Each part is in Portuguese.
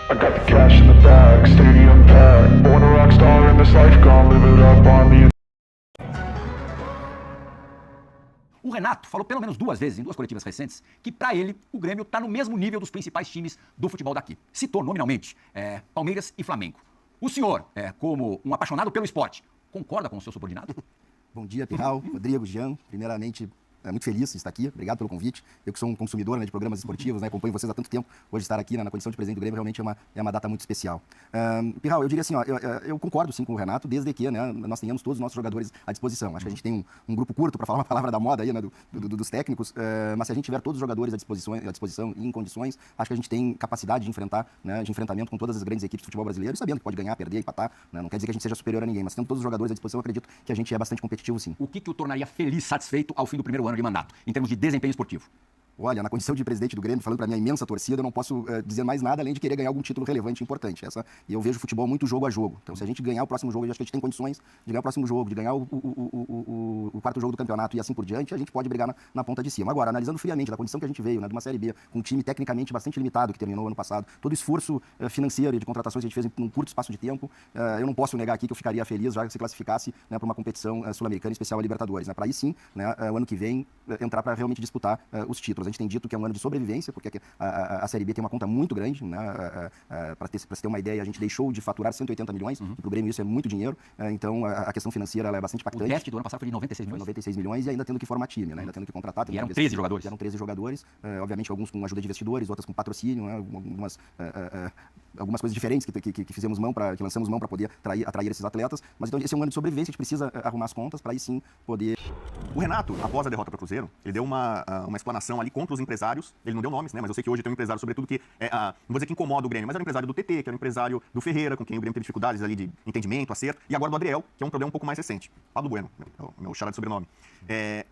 I got the cash in the bag, stadium packed. Born a rock star in this life, gonna live it up on the... O Renato falou pelo menos 2 vezes em 2 coletivas recentes que, para ele, o Grêmio está no mesmo nível dos principais times do futebol daqui. Citou nominalmente Palmeiras e Flamengo. O senhor, como um apaixonado pelo esporte, concorda com o seu subordinado? Bom dia, Pirral, Rodrigo, Jean. Primeiramente, muito feliz de estar aqui. Obrigado pelo convite. Eu que sou um consumidor, de programas esportivos, acompanho vocês há tanto tempo. Hoje estar aqui na condição de presidente do Grêmio realmente é uma data muito especial. Pirral, eu diria assim, eu concordo sim com o Renato, desde que nós tenhamos todos os nossos jogadores à disposição. Acho que a gente tem um grupo curto, para falar uma palavra da moda aí, dos técnicos, mas se a gente tiver todos os jogadores à disposição e em condições, acho que a gente tem capacidade de enfrentamento com todas as grandes equipes do futebol brasileiro, sabendo que pode ganhar, perder, empatar, Não quer dizer que a gente seja superior a ninguém, mas tendo todos os jogadores à disposição, eu acredito que a gente é bastante competitivo sim. O que o tornaria feliz, satisfeito ao fim do primeiro ano de mandato, em termos de desempenho esportivo? Olha, na condição de presidente do Grêmio, falando para minha imensa torcida, eu não posso dizer mais nada além de querer ganhar algum título relevante e importante. E eu vejo futebol muito jogo a jogo. Então, se a gente ganhar o próximo jogo, eu acho que a gente tem condições de ganhar o próximo jogo, de ganhar o quarto jogo do campeonato e assim por diante, a gente pode brigar na ponta de cima. Agora, analisando friamente da condição que a gente veio, de uma Série B, com um time tecnicamente bastante limitado que terminou ano passado, todo o esforço financeiro e de contratações que a gente fez em um curto espaço de tempo, eu não posso negar aqui que eu ficaria feliz já que se classificasse para uma competição sul-americana, especial a Libertadores. Para aí sim, o ano que vem, entrar para realmente disputar os títulos. A gente tem dito que é um ano de sobrevivência, porque a Série B tem uma conta muito grande, para se ter uma ideia, a gente deixou de faturar 180 milhões, e para o Grêmio isso é muito dinheiro, então a questão financeira ela é bastante impactante. O déficit do ano passado foi de 96 milhões? Foi 96 milhões e ainda tendo que formar time, ainda tendo que contratar. E eram 13 jogadores? Eram 13 jogadores, obviamente alguns com ajuda de investidores, outras com patrocínio, algumas coisas diferentes que fizemos que lançamos mão para poder atrair esses atletas, mas então esse é um ano de sobrevivência, a gente precisa arrumar as contas para aí sim poder... O Renato, após a derrota para o Cruzeiro, ele deu uma explanação ali contra os empresários. Ele não deu nomes, mas eu sei que hoje tem um empresário, sobretudo, que não vou dizer que incomoda o Grêmio, mas era um empresário do TT, que era um empresário do Ferreira, com quem o Grêmio teve dificuldades ali de entendimento, acerto, e agora do Adriel, que é um problema um pouco mais recente. Pablo Bueno, meu xará de sobrenome.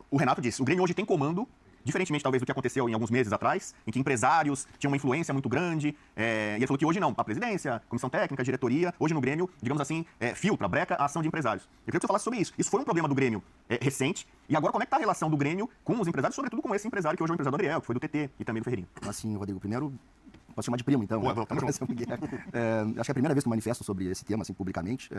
O Renato disse, o Grêmio hoje tem comando, diferentemente talvez do que aconteceu em alguns meses atrás, em que empresários tinham uma influência muito grande, e ele falou que hoje não, a presidência, comissão técnica, a diretoria, hoje no Grêmio, digamos assim, filtra, breca a ação de empresários. Eu queria que você falasse sobre isso. Isso foi um problema do Grêmio recente, e agora como é que está a relação do Grêmio com os empresários, sobretudo com esse empresário que hoje é o empresário do Adriel, que foi do TT e também do Ferreirinho? Assim, Rodrigo, primeiro... Posso chamar de primo, então? Pô, tamo junto. Acho que é a primeira vez que eu manifesto sobre esse tema, assim, publicamente.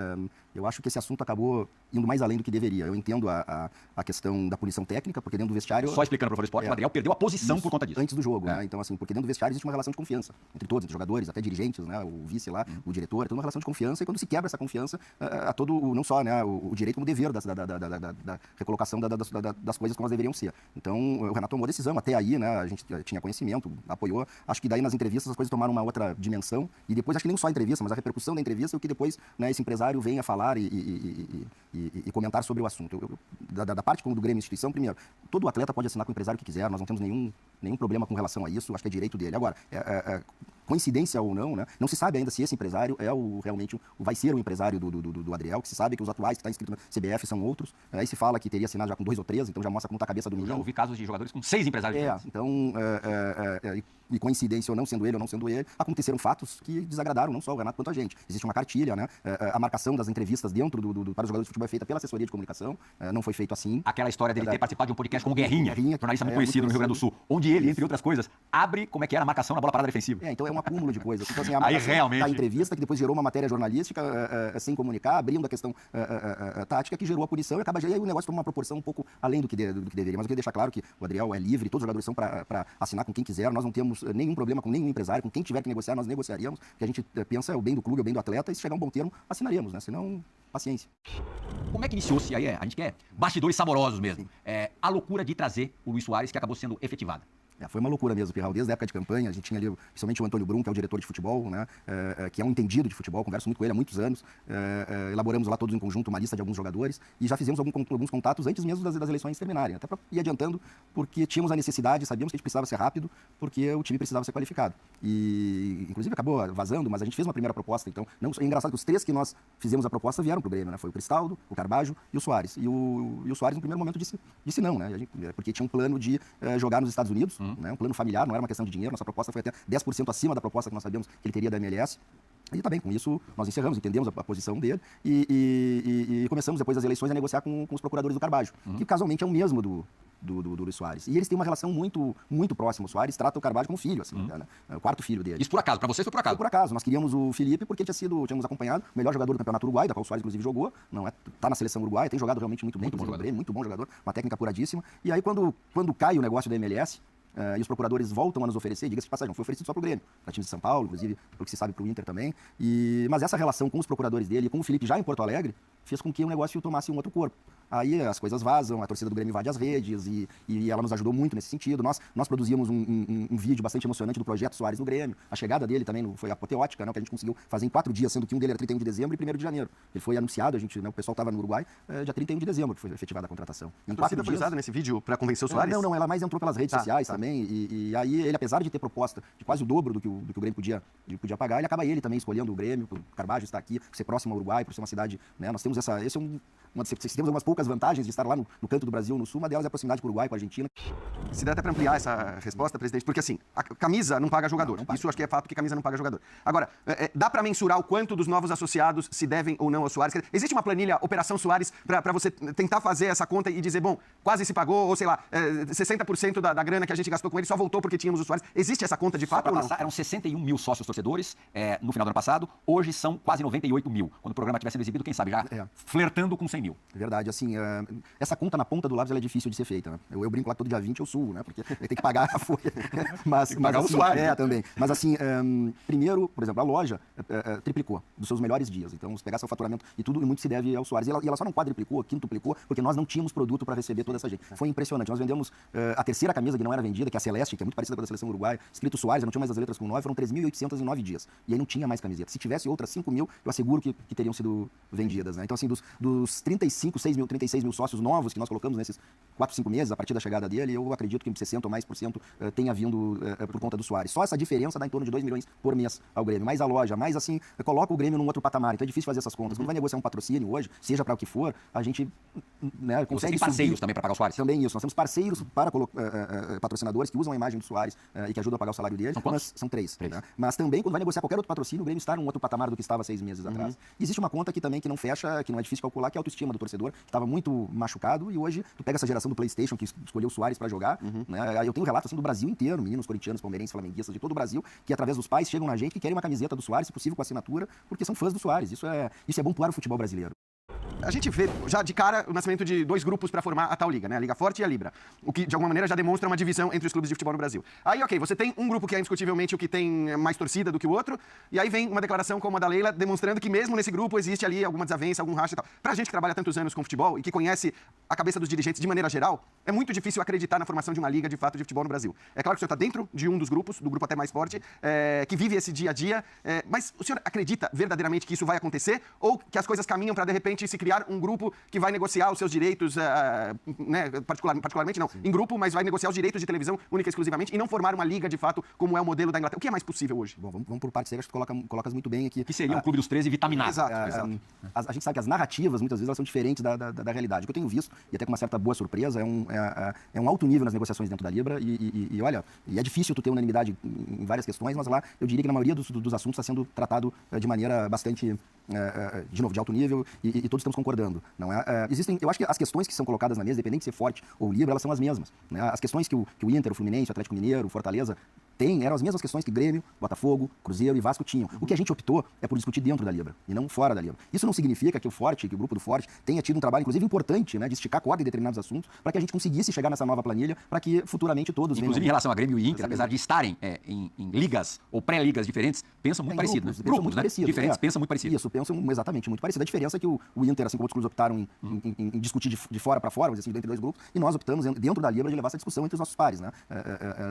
Eu acho que esse assunto acabou indo mais além do que deveria. Eu entendo a questão da punição técnica, porque dentro do vestiário... Só explicando para o esporte, o Adriel perdeu a posição por conta disso. Antes do jogo, Então, assim, porque dentro do vestiário existe uma relação de confiança entre todos, entre jogadores, até dirigentes, o vice lá, o diretor, é toda uma relação de confiança, e quando se quebra essa confiança, a todo, não só o direito, como o dever da recolocação das coisas como elas deveriam ser. Então, o Renato tomou decisão, até aí, a gente tinha conhecimento, apoiou. Acho que daí nas entrevistas as coisas tomaram uma outra dimensão, e depois, acho que nem só a entrevista, mas a repercussão da entrevista, o que depois esse empresário vem a falar e comentar sobre o assunto. Da parte como do Grêmio instituição, primeiro, todo atleta pode assinar com o empresário que quiser, nós não temos nenhum problema com relação a isso, acho que é direito dele. Agora, coincidência ou não, não se sabe ainda se esse empresário realmente vai ser o empresário do Adriel, que se sabe que os atuais que estão inscritos na CBF são outros, aí se fala que teria assinado já com 2 ou 3, então já mostra como está a cabeça do menino. Já ouvi casos de jogadores com 6 empresários diferentes. Então, e coincidência ou não, sendo ele ou não sendo ele, aconteceram fatos que desagradaram não só o Renato quanto a gente. Existe uma cartilha, a marcação das entrevistas dentro para os jogadores de futebol é feita pela assessoria de comunicação, não foi feito assim. Aquela história dele ter participado de um podcast como Guerrinha, jornalista muito conhecido no Rio Grande do Sul, onde ele, entre outras coisas, abre como é que era a marcação na bola parada defensiva. Então é um acúmulo de coisas. Então, assim, a aí realmente... da entrevista, que depois gerou uma matéria jornalística sem comunicar, abrindo a questão tática, que gerou a punição, e aí o negócio toma uma proporção um pouco além do que deveria. Mas eu queria deixar claro que o Adriel é livre, todos os jogadores são para assinar com quem quiser, nós não temos nenhum problema com nenhum empresário, com quem tiver que negociar, nós negociaríamos, que a gente pensa é o bem do clube, é o bem do atleta, e se chegar a um bom termo, assinaríamos, senão, paciência. Como é que iniciou-se, aí a gente quer bastidores saborosos mesmo, a loucura de trazer o Luís Soares, que acabou sendo efetivada? Foi uma loucura mesmo, Pirral. Desde a época de campanha, a gente tinha ali, principalmente o Antônio Brum, que é o diretor de futebol, que é um entendido de futebol, converso muito com ele há muitos anos. Elaboramos lá todos em conjunto uma lista de alguns jogadores e já fizemos alguns contatos antes mesmo das eleições terminarem, até para ir adiantando, porque tínhamos a necessidade, sabíamos que a gente precisava ser rápido, porque o time precisava ser qualificado. E, inclusive, acabou vazando, mas a gente fez uma primeira proposta. Então, é engraçado que os 3 que nós fizemos a proposta vieram para o Grêmio, Foi o Cristaldo, o Carbajo e o Soares. E o Soares, no primeiro momento, disse não, porque tinha um plano de jogar nos Estados Unidos, um plano familiar, não era uma questão de dinheiro, nossa proposta foi até 10% acima da proposta que nós sabíamos que ele teria da MLS. E tá bem, com isso nós encerramos, entendemos a posição dele e começamos depois das eleições a negociar com os procuradores do Carbajo, que casualmente é o mesmo do Luis Soares. E eles têm uma relação muito próxima. O Soares trata o Carvalho como filho, assim, né? O quarto filho dele. Isso por acaso, pra vocês foi por acaso? Foi por acaso. Nós queríamos o Felipe porque tínhamos acompanhado o melhor jogador do Campeonato Uruguai, da qual o Soares inclusive jogou, tá na seleção uruguaia, tem jogado realmente muito bem, muito bom jogador, uma técnica apuradíssima. E aí quando cai o negócio da MLS, e os procuradores voltam a nos oferecer, diga-se de passagem, não foi oferecido só para o Grêmio, para times de São Paulo, inclusive, pelo que se sabe, para o Inter também. Mas essa relação com os procuradores dele e com o Felipe já em Porto Alegre fez com que o negócio tomasse um outro corpo. Aí as coisas vazam, a torcida do Grêmio invade as redes e ela nos ajudou muito nesse sentido. Nós produzimos um vídeo bastante emocionante do projeto Soares no Grêmio. A chegada dele também foi apoteótica, né, que a gente conseguiu fazer em 4 dias, sendo que um dele era 31 de dezembro e 1º de janeiro. Ele foi anunciado, o pessoal estava no Uruguai, dia 31 de dezembro, que foi efetivada a contratação. A torcida foi usada nesse vídeo para convencer o Soares? Não, ela mais entrou pelas redes sociais também. E aí ele, apesar de ter proposta de quase o dobro do que o Grêmio podia pagar, ele acaba também escolhendo o Grêmio, o Carvalho está aqui, por ser próximo ao Uruguai, por ser uma cidade, né, nós temos temos algumas poucas vantagens de estar lá no canto do Brasil, no sul, uma delas é a proximidade com o Uruguai, com a Argentina. Se der até para ampliar essa resposta, presidente, porque assim, a camisa não paga jogador. Não paga. Isso acho que é fato que camisa não paga jogador. Agora, dá para mensurar o quanto dos novos associados se devem ou não ao Soares? Existe uma planilha Operação Soares para você tentar fazer essa conta e dizer, bom, quase se pagou, ou sei lá, 60% da grana que a gente gastou com ele só voltou porque tínhamos o Soares. Existe essa conta de fato ou não? Eram 61 mil sócios torcedores no final do ano passado, hoje são quase 98 mil. Quando o programa estiver sendo exibido, quem sabe, já flertando com 100 mil. Verdade, assim, essa conta na ponta do lápis ela é difícil de ser feita, né? Eu brinco lá que todo dia 20 eu suo, né? Porque tem que pagar a folha. Mas pagar assim, o Soares. Também. Mas assim, primeiro, por exemplo, a loja triplicou dos seus melhores dias. Então, se pegar seu faturamento e tudo, muito se deve ao Soares. E ela só não quadriplicou, quintuplicou, porque nós não tínhamos produto para receber toda essa gente. Foi impressionante. Nós vendemos a terceira camisa que não era vendida, que é a Celeste, que é muito parecida com a da seleção uruguaia, escrito Soares, não tinha mais as letras com 9, foram 3.800 em 9 dias. E aí não tinha mais camiseta. Se tivesse outras 5 mil, eu asseguro que teriam sido vendidas, né? Então, assim, dos 36 mil sócios novos que nós colocamos nesses 4, 5 meses, a partir da chegada dele, eu acredito que 60% ou mais tenha vindo por conta do Soares. Só essa diferença dá em torno de 2 milhões por mês ao Grêmio. Mais a loja, mais assim, coloca o Grêmio num outro patamar. Então é difícil fazer essas contas. Quando vai negociar um patrocínio hoje, seja para o que for, a gente consegue parceiros também para pagar o Soares? Também isso. Nós temos parceiros para patrocinadores que usam a imagem do Soares e que ajudam a pagar o salário dele. São quantos? São 3. Né? Mas também, quando vai negociar qualquer outro patrocínio, o Grêmio está num outro patamar do que estava 6 meses atrás. E existe uma conta aqui também que não fecha, que não é difícil calcular, que é a autoestima do torcedor, que estava muito machucado, e hoje tu pega essa geração do PlayStation que escolheu o Soares para jogar, né? Eu tenho relatos assim, do Brasil inteiro, meninos corintianos, palmeirenses, flamenguistas de todo o Brasil, que através dos pais chegam na gente que querem uma camiseta do Soares, se possível com assinatura, porque são fãs do Soares. Isso é bom para o futebol brasileiro. A gente vê já de cara o nascimento de 2 grupos para formar a tal liga, né? A Liga Forte e a Libra. O que, de alguma maneira, já demonstra uma divisão entre os clubes de futebol no Brasil. Aí, ok, você tem um grupo que é indiscutivelmente o que tem mais torcida do que o outro, e aí vem uma declaração como a da Leila, demonstrando que mesmo nesse grupo existe ali alguma desavença, algum racha e tal. Pra gente que trabalha tantos anos com futebol e que conhece a cabeça dos dirigentes de maneira geral, é muito difícil acreditar na formação de uma liga, de fato, de futebol no Brasil. É claro que o senhor está dentro de um dos grupos, do grupo até mais forte, que vive esse dia a dia, mas o senhor acredita verdadeiramente que isso vai acontecer? Ou que as coisas caminham para, de repente, se criar um grupo que vai negociar os seus direitos, né, particularmente não, em grupo, mas vai negociar os direitos de televisão única e exclusivamente e não formar uma liga, de fato, como é o modelo da Inglaterra? O que é mais possível hoje? Bom, vamos por partes, acho que tu colocas muito bem aqui. Que seria um clube dos 13 vitaminado. Exato. A gente sabe que as narrativas, muitas vezes, elas são diferentes da realidade. O que eu tenho visto, e até com uma certa boa surpresa, é um alto nível nas negociações dentro da Libra, e olha, é difícil tu ter unanimidade em várias questões, mas lá eu diria que na maioria dos assuntos está sendo tratado de maneira bastante, de novo, de alto nível, e todos estamos concordando. Não é? Eu acho que as questões que são colocadas na mesa, independente de ser forte ou Libra, elas são as mesmas. Né? As questões que o Inter, o Fluminense, o Atlético Mineiro, o Fortaleza eram as mesmas questões que Grêmio, Botafogo, Cruzeiro e Vasco tinham. O que a gente optou é por discutir dentro da Libra e não fora da Libra. Isso não significa que o grupo do Forte tenha tido um trabalho, inclusive, importante, né, de esticar a corda em determinados assuntos para que a gente conseguisse chegar nessa nova planilha para que futuramente todos... Inclusive, em relação a Grêmio e Inter, apesar de estarem em ligas ou pré-ligas diferentes, pensam muito parecido. Grupos, né? Diferentes, pensam muito parecido. Isso, pensam exatamente muito parecido. A diferença é que o Inter, assim como outros clubes optaram em discutir de fora para fora, assim, entre 2 grupos, e nós optamos dentro da Libra de levar essa discussão entre os nossos pares, né,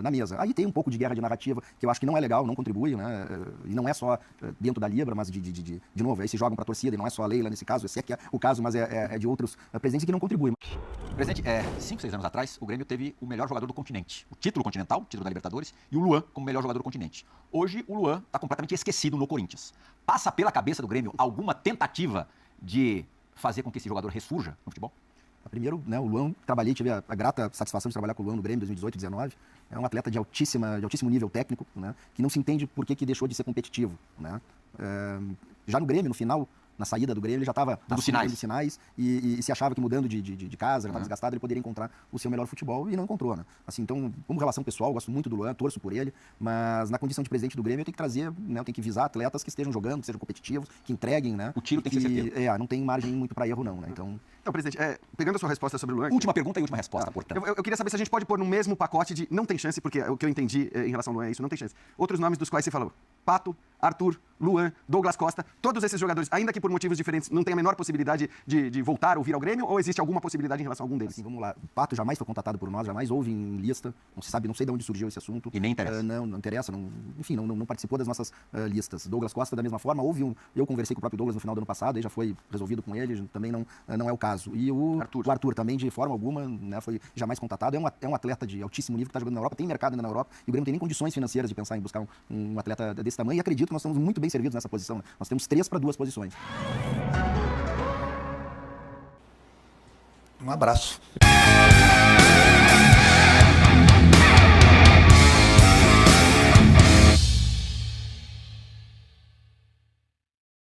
na mesa. Aí tem um pouco de guerra de narrativa, que eu acho que não é legal, não contribui, né? E não é só dentro da Libra, mas de novo, aí se jogam para a torcida, e não é só a Leila nesse caso, esse é que é o caso, mas é de outros presidentes que não contribuem. Presidente, 5, 6 anos atrás, o Grêmio teve o melhor jogador do continente, o título continental, o título da Libertadores, e o Luan como melhor jogador do continente. Hoje, o Luan está completamente esquecido no Corinthians. Passa pela cabeça do Grêmio alguma tentativa de fazer com que esse jogador ressurja no futebol? Primeiro, né, o Luan, tive a grata satisfação de trabalhar com o Luan no Grêmio em 2018 e 2019. É um atleta de altíssimo nível técnico, né, que não se entende por que deixou de ser competitivo. Né. Já no Grêmio, no final na saída do Grêmio, ele já estava dando sinais e se achava que mudando de casa, já estava desgastado, ele poderia encontrar o seu melhor futebol e não encontrou, né? Assim, então, como relação pessoal, eu gosto muito do Luan, torço por ele, mas na condição de presidente do Grêmio eu tenho que trazer, né, eu tenho que visar atletas que estejam jogando, que sejam competitivos, que entreguem, né? O tiro tem que ser certeiro. Não tem margem muito para erro não, né? Então, presidente, pegando a sua resposta sobre o Luan... Última pergunta e última resposta, portanto. Eu queria saber se a gente pode pôr no mesmo pacote de não tem chance, porque o que eu entendi em relação ao Luan é isso, não tem chance. Outros nomes dos quais você falou, Pato, Arthur, Luan, Douglas Costa, todos esses jogadores, ainda que por motivos diferentes, não tem a menor possibilidade de voltar ou vir ao Grêmio, ou existe alguma possibilidade em relação a algum deles? Assim, vamos lá. O Pato jamais foi contatado por nós, jamais houve em lista, não se sabe, não sei de onde surgiu esse assunto. E nem interessa. Não interessa, enfim, não participou das nossas listas. Douglas Costa, da mesma forma, eu conversei com o próprio Douglas no final do ano passado, aí já foi resolvido com ele, também não é o caso. E o Arthur também, de forma alguma, né, foi jamais contatado. É um atleta de altíssimo nível que está jogando na Europa, tem mercado ainda na Europa, e o Grêmio não tem nem condições financeiras de pensar em buscar um atleta desse tamanho, e acredito que nós estamos muito bem servidos nessa posição. Né? Nós temos 3 para 2 posições. Um abraço.